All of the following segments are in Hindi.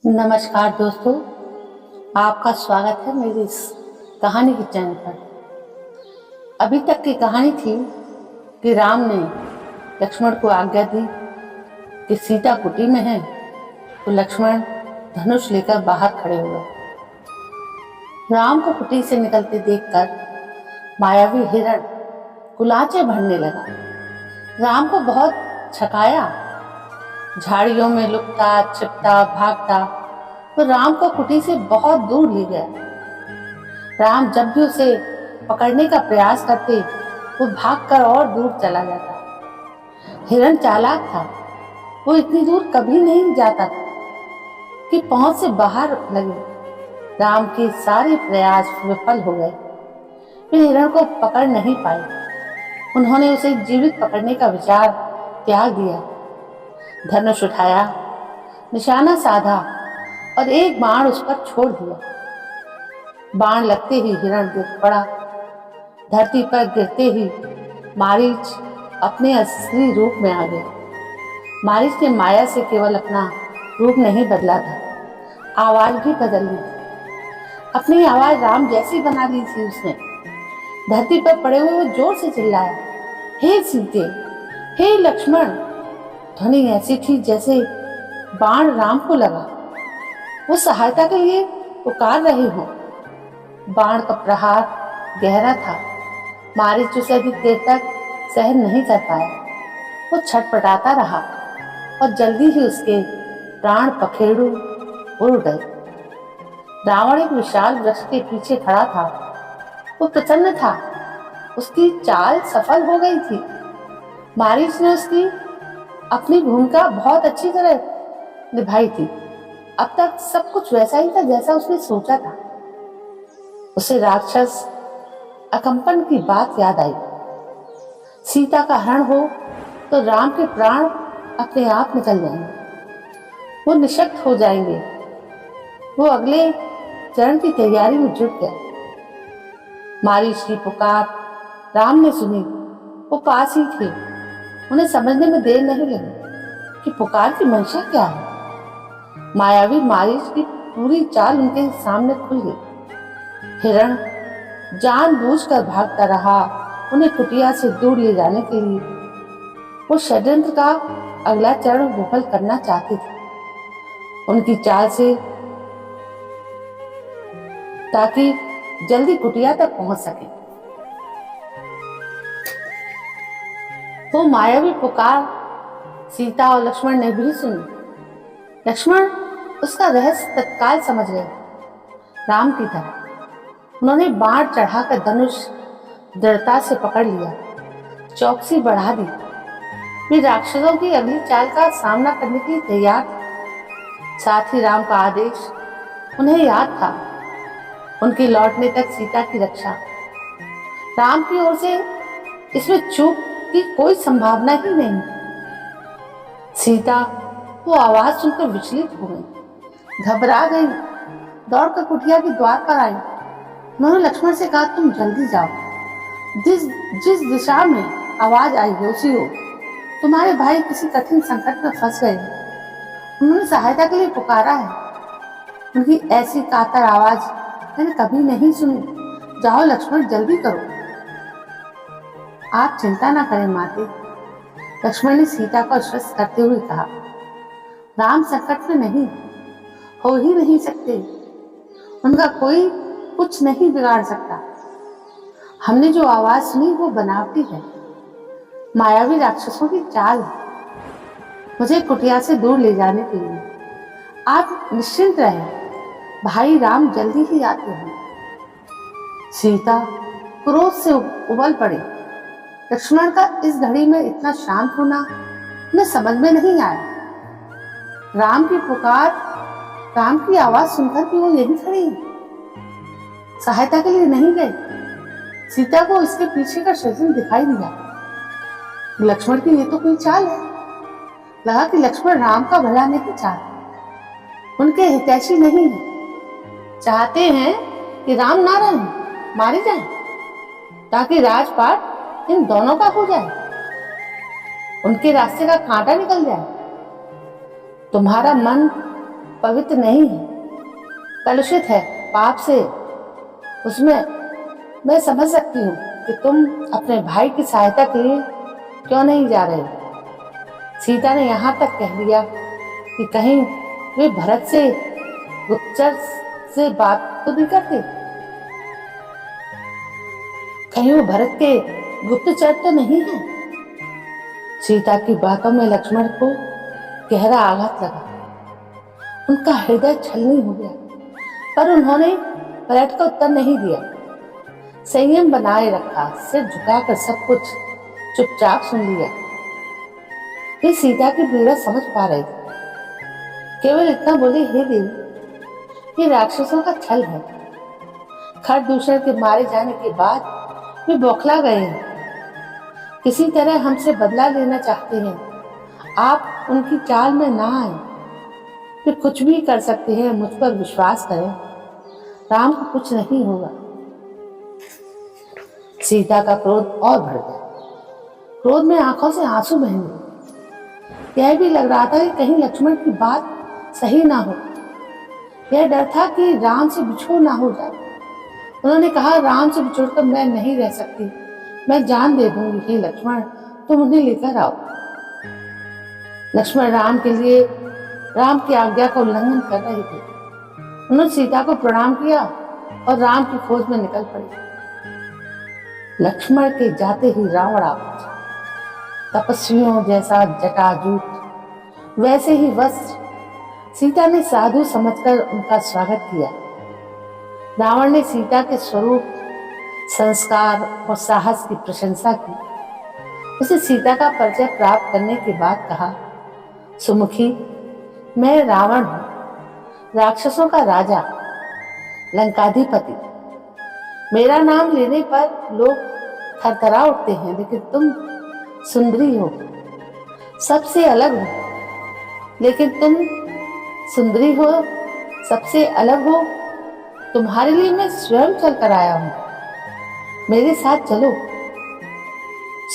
नमस्कार दोस्तों, आपका स्वागत है मेरी इस कहानी के चैनल पर। अभी तक की कहानी थी कि राम ने लक्ष्मण को आज्ञा दी कि सीता कुटी में है, तो लक्ष्मण धनुष लेकर बाहर खड़े हुए। राम को कुटी से निकलते देखकर मायावी हिरण कुलाचे भरने लगा। राम को बहुत छकाया, झाड़ियों में लुकता छिपता भागता तो राम को कुटी से बहुत दूर ले गया। राम जब भी उसे पकड़ने का प्रयास करते वो भागकर और दूर चला जाता। हिरण चालाक था, वो इतनी दूर कभी नहीं जाता था कि पहुंच से बाहर लगे। राम के सारे प्रयास विफल हो गए। वे हिरण को पकड़ नहीं पाए। उन्होंने उसे जीवित पकड़ने का विचार त्याग दिया। धनुष उठाया, निशाना साधा और एक बाण उस पर छोड़ दिया। बाण लगते ही हिरण गिर पड़ा। धरती पर गिरते ही मारीच अपने असली रूप में आ गया। मारीच ने माया से केवल अपना रूप नहीं बदला था, आवाज भी बदल ली। अपनी आवाज राम जैसी बना ली थी उसने। धरती पर पड़े हुए वो जोर से चिल्लाया, हे सीते, हे लक्ष्मण। ध्वनि ऐसी थी जैसे बाण राम को लगा, वो सहायता के लिए पुकार रहे हो। बाण का प्रहार गहरा था। मारीच उसे अधिक देर तक सहन नहीं कर पाया। वो छटपटाता रहा और जल्दी ही उसके प्राण पखेरु उड़ गए। रावण एक विशाल वृक्ष के पीछे खड़ा था। वो प्रसन्न था, उसकी चाल सफल हो गई थी। मारीच ने उसकी अपनी भूमिका बहुत अच्छी तरह निभाई थी। अब तक सब कुछ वैसा ही था जैसा उसने सोचा था। उसे राक्षस अकंपन की बात याद आई। सीता का हरण हो तो राम के प्राण अपने आप निकल जाएंगे, वो निशक्त हो जाएंगे। वो अगले चरण की तैयारी में जुट गया। मारीच की पुकार राम ने सुनी। वो पास ही थे। उन्हें समझने में देर नहीं लगी कि पुकार की मंशा क्या है। मायावी मारीच की पूरी चाल उनके सामने खुल गई। हिरण जानबूझकर भागता रहा उन्हें कुटिया से दूर ले जाने के लिए। वो षड्यंत्र का अगला चरण विफल करना चाहते थे उनकी चाल से, ताकि जल्दी कुटिया तक पहुंच सके। वो मायावी पुकार सीता और लक्ष्मण ने भी सुनी। लक्ष्मण उसका रहस्य तत्काल समझ गए। राम की तरह उन्होंने बाण चढ़ाकर धनुष दृढ़ता से पकड़ लिया, चौकसी बढ़ा दी। वे राक्षसों की अगली चाल का सामना करने के लिए तैयार थे। साथ ही राम का आदेश उन्हें याद था, उनके लौटने तक सीता की रक्षा। राम की ओर से इसमें चूक की कोई संभावना ही नहीं। सीता वो आवाज सुनकर विचलित हो गई, घबरा गई, दौड़कर कुटिया के द्वार पर आई। उन्होंने लक्ष्मण से कहा, तुम जल्दी जाओ, जिस दिशा में आवाज आई है उसी हो। तुम्हारे भाई किसी कठिन संकट में फंस गए। उन्होंने सहायता के लिए पुकारा है। उनकी ऐसी कातर आवाज मैंने कभी नहीं सुनी। जाओ लक्ष्मण, जल्दी करो। आप चिंता ना करें माते, लक्ष्मण ने सीता को आश्वस्त करते हुए कहा। राम संकट में नहीं, हो ही नहीं सकते। उनका कोई कुछ नहीं बिगाड़ सकता। हमने जो आवाज सुनी वो बनावटी है, मायावी राक्षसों की चाल है, मुझे कुटिया से दूर ले जाने के लिए। आप निश्चिंत रहें, भाई राम जल्दी ही आते हैं। सीता क्रोध से उबल पड़ी। लक्ष्मण का इस घड़ी में इतना शांत होना उन्हें समझ में नहीं आया। राम की पुकार, राम की आवाज सुनकर भी वो यहीं खड़ी है, सहायता के लिए नहीं गए। सीता को इसके पीछे का षड्यंत्र दिखाई दिया। लक्ष्मण की ये तो कोई चाल है। लगा कि लक्ष्मण राम का भला नहीं चाहते, उनके हितैषी नहीं है। चाहते हैं कि राम ना रहें, मारे जाएं, ताकि राजपाट इन दोनों का हो जाए, उनके रास्ते का कांटा निकल जाए। तुम्हारा मन पवित्र नहीं है, कलुषित है पाप से। उसमें मैं समझ सकती हूँ कि तुम अपने भाई की सहायता के लिए क्यों नहीं जा रहे। सीता ने यहाँ तक कह दिया कि कहीं वे भरत से गुप्तचर से बात तो नहीं करते, कहीं वो भरत के गुप्तचर तो नहीं है। सीता की बातों में लक्ष्मण को गहरा आघात लगा। उनका हृदय छलनी हो गया, पर उन्होंने पलट कर उत्तर नहीं दिया। संयम बनाए रखा, सिर झुकाकर सब कुछ चुपचाप सुन लिया। वे सीता की पीड़ा समझ पा रहे थे। केवल इतना बोले, हे देवी, ये राक्षसों का छल है। खरदूषण के मारे जाने के बाद वे बौखला गए हैं, किसी तरह हमसे बदला लेना चाहते हैं। आप उनकी चाल में ना आए, वे कुछ भी कर सकते हैं। मुझ पर विश्वास करें, राम को कुछ नहीं होगा। सीता का क्रोध और बढ़ गया। क्रोध में आंखों से आंसू बह गए। यह भी लग रहा था कि कहीं लक्ष्मण की बात सही ना हो। यह डर था कि राम से बिछोड़ ना हो जाए। उन्होंने कहा, राम से बिछोड़कर मैं नहीं रह सकती, मैं जान दे दूंगी। हे लक्ष्मण, तुम उन्हें लेकर आओ। लक्ष्मण राम के लिए राम की आज्ञा का उल्लंघन कर रहे थे। उन्होंने सीता को प्रणाम किया और राम की खोज में निकल पड़े। लक्ष्मण के जाते ही रावण आ पहुंचा। तपस्वियों जैसा जटाजूट, वैसे ही वस्त्र। सीता ने साधु समझकर उनका स्वागत किया। रावण ने सीता के स्वरूप, संस्कार और साहस की प्रशंसा की। उसे सीता का परिचय प्राप्त करने के बाद कहा, सुमुखी, मैं रावण हूं, राक्षसों का राजा, लंकाधिपति। मेरा नाम लेने पर लोग थरथरा उठते हैं, लेकिन तुम सुंदरी हो, सबसे अलग हो। लेकिन तुम सुंदरी हो, सबसे अलग हो, तुम्हारे लिए मैं स्वयं चल कर आया हूं। मेरे साथ चलो,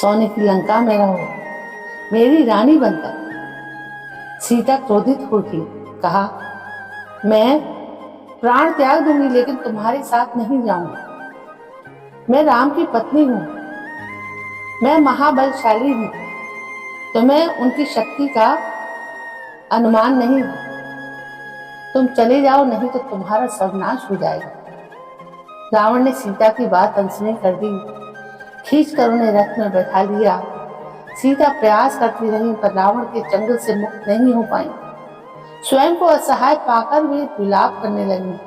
सोने की लंका में रहो, मेरी रानी बनकर। सीता क्रोधित हो उठी, कहा, मैं प्राण त्याग दूंगी, लेकिन तुम्हारे साथ नहीं जाऊंगी। मैं राम की पत्नी हूं, मैं महाबलशाली हूं, तुम्हें उनकी शक्ति का अनुमान नहीं है। तुम चले जाओ, नहीं तो तुम्हारा सर्वनाश हो जाएगा। रावण ने सीता की बात अनसुनी कर दी। खींचकर उन्हें रथ में बैठा लिया। सीता प्रयास करती रही, पर रावण के चंगुल से मुक्त नहीं हो पाई। स्वयं को असहाय पाकर वे विलाप करने लगी।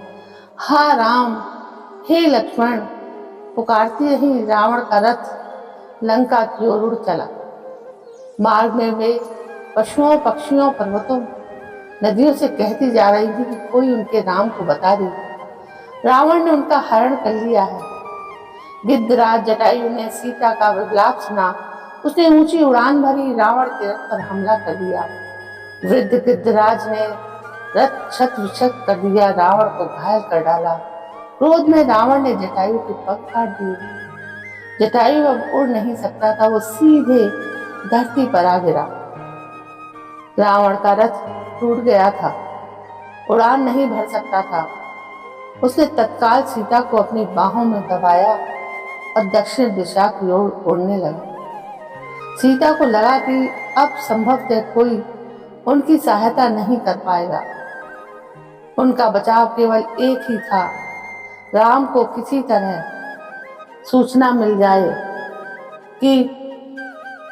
हा राम, हे लक्ष्मण, पुकारती रही। रावण का रथ लंका की ओर उड़ चला। मार्ग में वे पशुओं, पक्षियों, पर्वतों, नदियों से कहती जा रही थी कि कोई उनके राम को बता दे। रावण ने उनका हरण कर लिया है। गिद्धराज जटायु ने सीता का विलाप सुना। उसने ऊंची उड़ान भरी, रावण के रथ पर हमला कर दिया। वृद्ध गिद्धराज ने रथ छत विक्षत कर दिया, रावण को घायल कर डाला। क्रोध में रावण ने जटायु के पग काट दिए। जटायु अब उड़ नहीं सकता था, वो सीधे धरती पर आ गिरा। रावण का रथ टूट गया था, उड़ान नहीं भर सकता था। उसने तत्काल सीता को अपनी बाहों में दबाया और दक्षिण दिशा की ओर उड़ने लगा। सीता को लगा कि अब संभवतः कोई उनकी सहायता नहीं कर पाएगा। उनका बचाव केवल एक ही था, राम को किसी तरह सूचना मिल जाए कि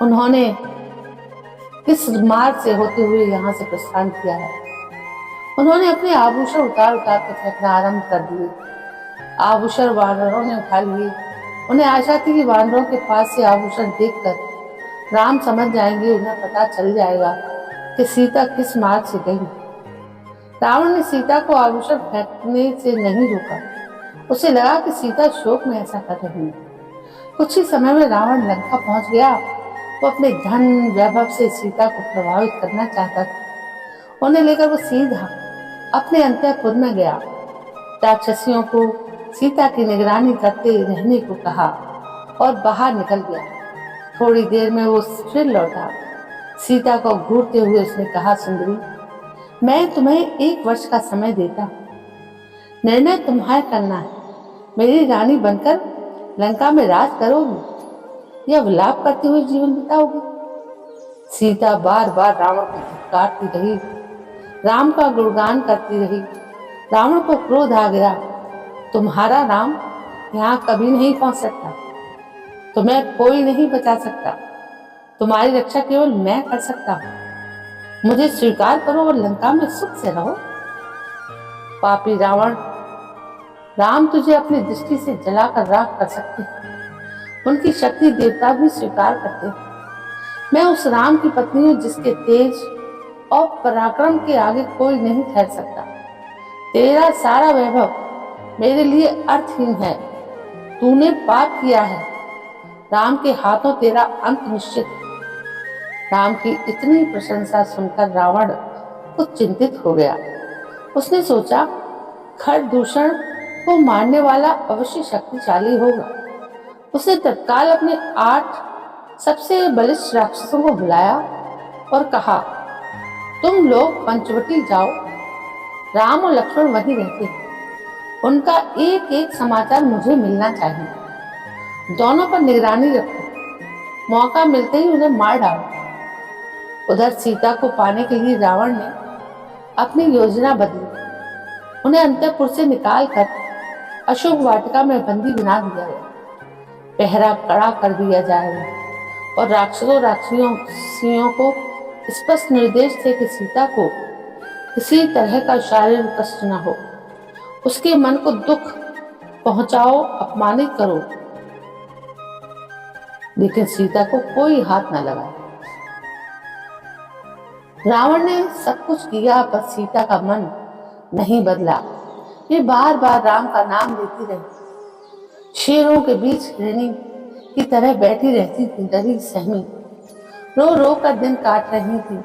उन्होंने किस मार्ग से होते हुए यहाँ से प्रस्थान किया है। उन्होंने अपने आभूषण उतार उतार कर फेंकना आरंभ कर दिए। आभूषण वानरों ने उठा लिए। उन्हें आशा थी कि वानरों के पास से आभूषण देखकर राम समझ जाएंगे, उन्हें पता चल जाएगा कि सीता किस मार्ग से गई। रावण ने सीता को आभूषण फेंकने से नहीं रोका। उसे लगा कि सीता शोक में ऐसा कर रही है। कुछ ही समय में रावण लंका पहुंच गया। वो अपने धन वैभव से सीता को प्रभावित करना चाहता था। उन्हें लेकर वो सीधा अपने अंतःपुर में गया। राक्षसियों को सीता की निगरानी करते रहने को कहा और बाहर निकल गया। थोड़ी देर में वो फिर लौटा। सीता को घूरते हुए उसने कहा, सुंदरी, मैं तुम्हें 1 वर्ष का समय देता हूँ। निर्णय तुम्हारा करना है। मेरी रानी बनकर लंका में राज करोगी या विलाप करते हुए जीवन बिताओगी? सीता बार बार रावण को धिक्कारती रही, राम का गुणगान करती रही। रावण को क्रोध आ गया, तुम्हारा राम यहाँ कभी नहीं पहुंच सकता, तुम्हें कोई नहीं बचा सकता, तुम्हारी रक्षा केवल मैं कर सकता हूँ। मुझे स्वीकार करो और लंका में सुख से रहो। पापी रावण, राम तुझे अपनी दृष्टि से जलाकर राख कर सकते हैं। उनकी शक्ति देवता भी स्वीकार करते हैं। मैं उस राम की पत्नी हूँ जिसके तेज और पराक्रम के आगे कोई नहीं ठहर सकता। तेरा सारा वैभव मेरे लिए अर्थहीन है। तूने पाप किया है, राम के हाथों तेरा अंत निश्चित है। राम की इतनी प्रशंसा सुनकर रावण कुछ चिंतित हो गया। उसने सोचा, खरदूषण को मारने वाला अवश्य शक्तिशाली होगा। उसने तत्काल अपने 8 सबसे बलिष्ठ राक्षसों को बुलाया और कहा, तुम लोग पंचवटी जाओ। राम और लक्ष्मण वहीं रहते हैं, उनका एक एक समाचार मुझे मिलना चाहिए। दोनों पर निगरानी रखो, मौका मिलते ही उन्हें मार डालो। उधर सीता को पाने के लिए रावण ने अपनी योजना बदली। उन्हें अंतःपुर से निकालकर अशोक वाटिका में बंदी बना दिया गया। पहरा कड़ा कर दिया जाएगा और राक्षसियों को स्पष्ट निर्देश थे कि सीता को किसी तरह का शारीरिक कष्ट न हो। उसके मन को दुख पहुंचाओ, अपमानित करो, लेकिन सीता को कोई हाथ न लगाए। रावण ने सब कुछ किया, पर सीता का मन नहीं बदला। ये बार बार राम का नाम लेती रही। शेरों के बीच हिरणी की तरह बैठी रहती थी, डरी सहमी, रो रो कर दिन काट रही थी।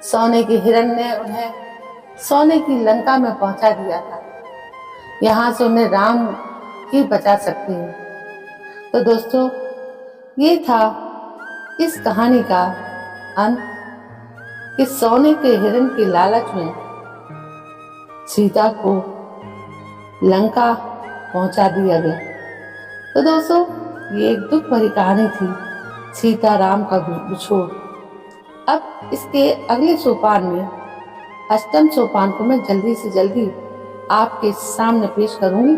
सोने के हिरण ने उन्हें सोने की लंका में पहुंचा दिया था। यहाँ से उन्हें राम ही बचा सकती है। तो दोस्तों, ये था इस कहानी का अंत कि सोने के हिरण के लालच में सीता को लंका पहुंचा दिया गया। तो दोस्तों, ये एक दुख भरी कहानी थी, सीता राम का बिछोड़। अब इसके अगले सोपान में, अष्टम सोपान को मैं जल्दी से जल्दी आपके सामने पेश करूंगी।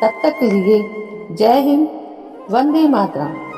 तब तक के लिए जय हिंद, वंदे मातरम।